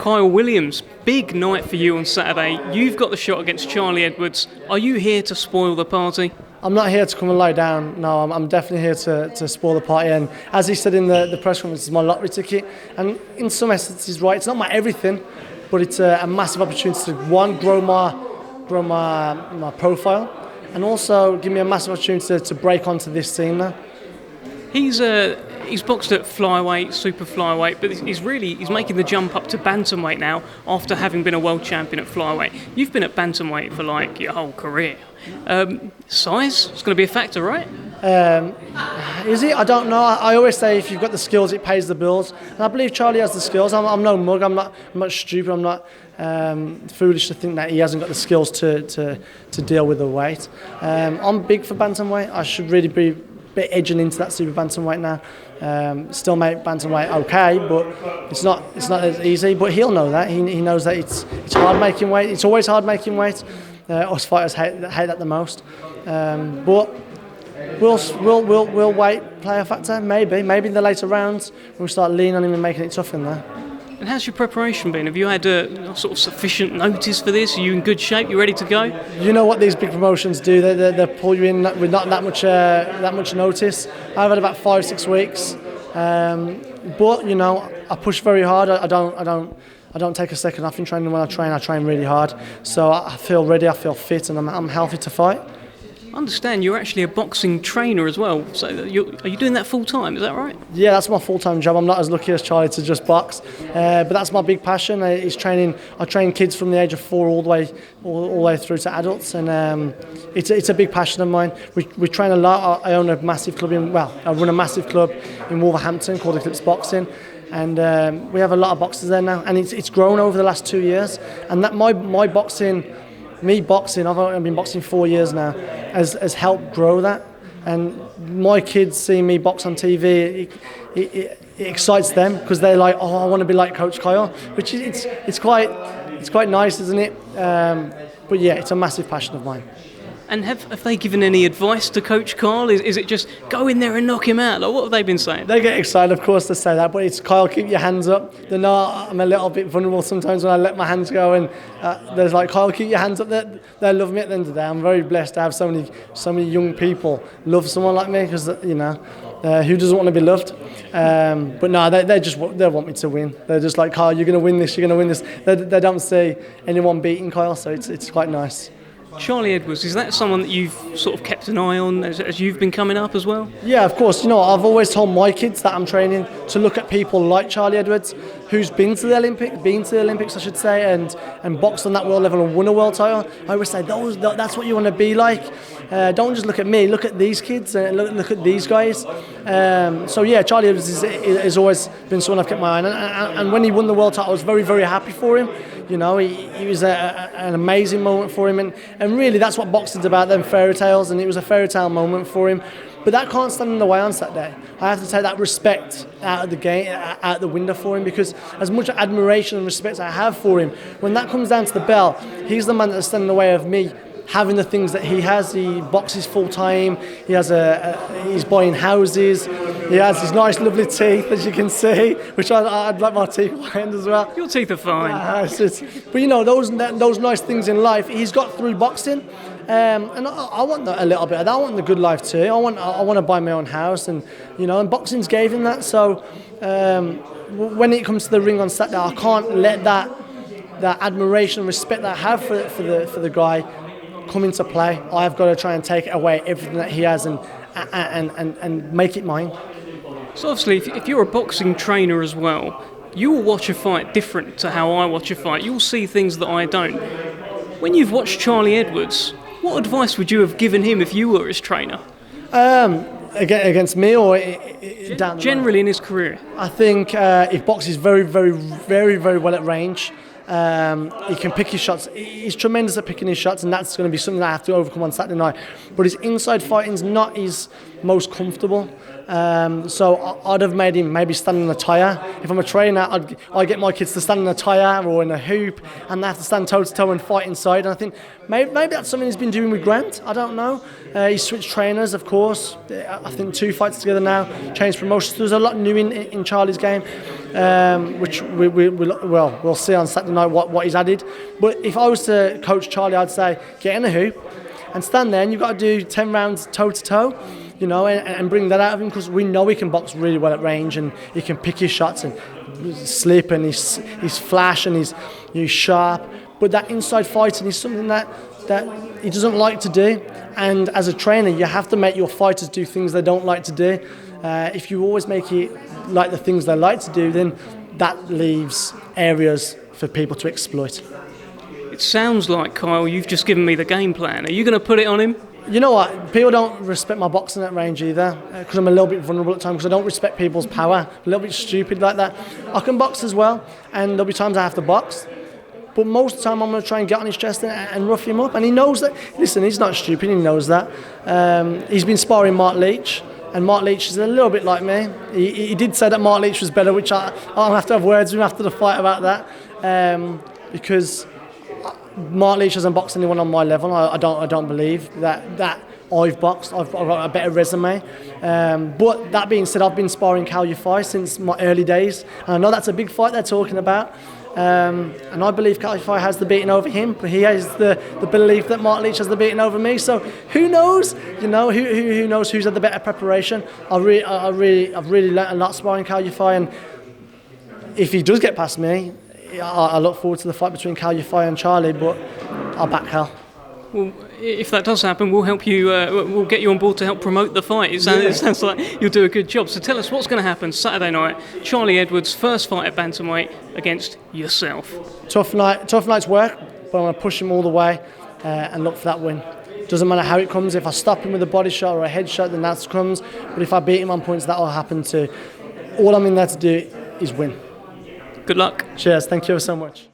Kyle Williams, big night for you on Saturday. You've got the shot against Charlie Edwards. Are you here to spoil the party? I'm not here to come and lie down. No, I'm definitely here to spoil the party. And as he said in the press conference, it's my lottery ticket. And in some essence, he's right. It's not my everything, but it's a massive opportunity to, one, grow my profile, and also give me a massive opportunity to break onto this scene now. He's boxed at flyweight, super flyweight, but he's making the jump up to bantamweight now after having been a world champion at flyweight. You've been at bantamweight for like your whole career. Size is going to be a factor, right? Is it? I don't know. I always say if you've got the skills, it pays the bills. And I believe Charlie has the skills. I'm no mug. I'm not stupid. I'm not foolish to think that he hasn't got the skills to deal with the weight. I'm big for bantamweight. I should really be edging into that super bantamweight now. Still make bantamweight okay, but it's not as easy. But he'll know that. He knows that it's hard making weight. It's always hard making weight. Us fighters hate that the most. But will weight play a factor? Maybe in the later rounds when we start leaning on him and making it tough in there. And how's your preparation been? Have you had sort of sufficient notice for this? Are you in good shape? You ready to go? You know what these big promotions do? They pull you in with not that much notice. I've had about 5-6 weeks, but you know I push very hard. I don't take a second off in training. When I train really hard. So I feel ready. I feel fit, and I'm healthy to fight. I understand you're actually a boxing trainer as well. So are you doing that full time? Is that right? Yeah, that's my full-time job. I'm not as lucky as Charlie to just box, but that's my big passion. Is training. I train kids from the age of 4 all the way through to adults, and it's a big passion of mine. We train a lot. I own a massive club I run a massive club in Wolverhampton called Eclipse Boxing. And we have a lot of boxers there now, and it's grown over the last 2 years. And that my boxing, I've only been boxing 4 years now, has helped grow that. And my kids see me box on TV, it excites them because they're like, oh, I want to be like Coach Kyle, which it's quite nice, isn't it? But yeah, it's a massive passion of mine. And have they given any advice to Coach Kyle? Is it just go in there and knock him out? Like, what have they been saying? They get excited, of course, to say that, but it's Kyle, keep your hands up. They know I'm a little bit vulnerable sometimes when I let my hands go, and there's like, Kyle, keep your hands up. They love me at the end of the day. I'm very blessed to have so many young people love someone like me, because you know, who doesn't want to be loved? But no, they want me to win. They're just like, Kyle, you're going to win this. You're going to win this. They don't see anyone beating Kyle, so it's quite nice. Charlie Edwards, is that someone that you've sort of kept an eye on as you've been coming up as well? Yeah, of course. You know, I've always told my kids that I'm training to look at people like Charlie Edwards, who's been to the Olympics, I should say, and boxed on that world level and won a world title. I always say that's what you want to be like. Don't just look at me. Look at these kids and look at these guys. So yeah, Charlie Edwards has always been someone I've kept my eye on. And when he won the world title, I was very, very happy for him. You know, he was an amazing moment for him, and really that's what boxing's about, them fairy tales, and it was a fairy tale moment for him. But that can't stand in the way on Saturday. I have to take that respect out of the game, out the window for him, because as much admiration and respect I have for him, when that comes down to the bell, he's the man that's standing in the way of me having the things that he has. He boxes full time. He has he's buying houses. He has his nice, lovely teeth, as you can see, which I'd like my teeth whitened as well. Your teeth are fine. But you know, those nice things in life he's got through boxing, and I want that a little bit. I want the good life too. I want to buy my own house, and you know, and boxing's gave him that. So when it comes to the ring on Saturday, I can't let that admiration and respect that I have for the guy come into play. I've got to try and take away everything that he has and make it mine. So obviously, if you're a boxing trainer as well, you will watch a fight different to how I watch a fight. You'll see things that I don't. When you've watched Charlie Edwards, what advice would you have given him if you were his trainer? Against me or down the generally line? In his career? I think he boxes very, very, very, very well at range. He can pick his shots. He's tremendous at picking his shots, and that's going to be something that I have to overcome on Saturday night. But his inside fighting's not his most comfortable. So I'd have made him maybe stand in a tyre. If I'm a trainer, I'd get my kids to stand in a tyre or in a hoop, and they have to stand toe to toe and fight inside. And I think maybe that's something he's been doing with Grant. I don't know. He's switched trainers, of course. I think 2 fights together now, changed promotions. There's a lot new in Charlie's game, which we'll see on Saturday night what he's added. But if I was to coach Charlie, I'd say get in a hoop and stand there, and you've got to do 10 rounds toe to toe. You know, and bring that out of him, because we know he can box really well at range, and he can pick his shots and slip, and he's flash, and he's sharp. But that inside fighting is something that he doesn't like to do. And as a trainer, you have to make your fighters do things they don't like to do. If you always make it like the things they like to do, then that leaves areas for people to exploit. It sounds like, Kyle, you've just given me the game plan. Are you going to put it on him? You know what? People don't respect my boxing at range either, because I'm a little bit vulnerable at times, because I don't respect people's power. A little bit stupid like that. I can box as well, and there'll be times I have to box. But most of the time I'm going to try and get on his chest and rough him up. And he knows that. Listen, he's not stupid, he knows that. He's been sparring Mark Leach, and Mark Leach is a little bit like me. He did say that Mark Leach was better, which I'll have to have words with him after the fight about that. Because Mark Leach hasn't boxed anyone on my level. I don't believe that I've boxed. I've got a better resume. But that being said, I've been sparring Kal Yafai since my early days, and I know that's a big fight they're talking about. And I believe Kal Yafai has the beating over him, but he has the belief that Mark Leach has the beating over me. So who knows? You know, who knows who's had the better preparation? I've really learnt a lot sparring Kal Yafai, and if he does get past me, I look forward to the fight between Kal Yafai and Charlie, but I'll back Kal. Well, if that does happen, we'll help you. We'll get you on board to help promote the fight. It sounds like you'll do a good job. So tell us what's going to happen Saturday night. Charlie Edwards' first fight at bantamweight against yourself. Tough night's work, but I'm going to push him all the way and look for that win. Doesn't matter how it comes. If I stop him with a body shot or a head shot, then that comes. But if I beat him on points, that will happen too. All I'm in there to do is win. Good luck. Cheers. Thank you so much.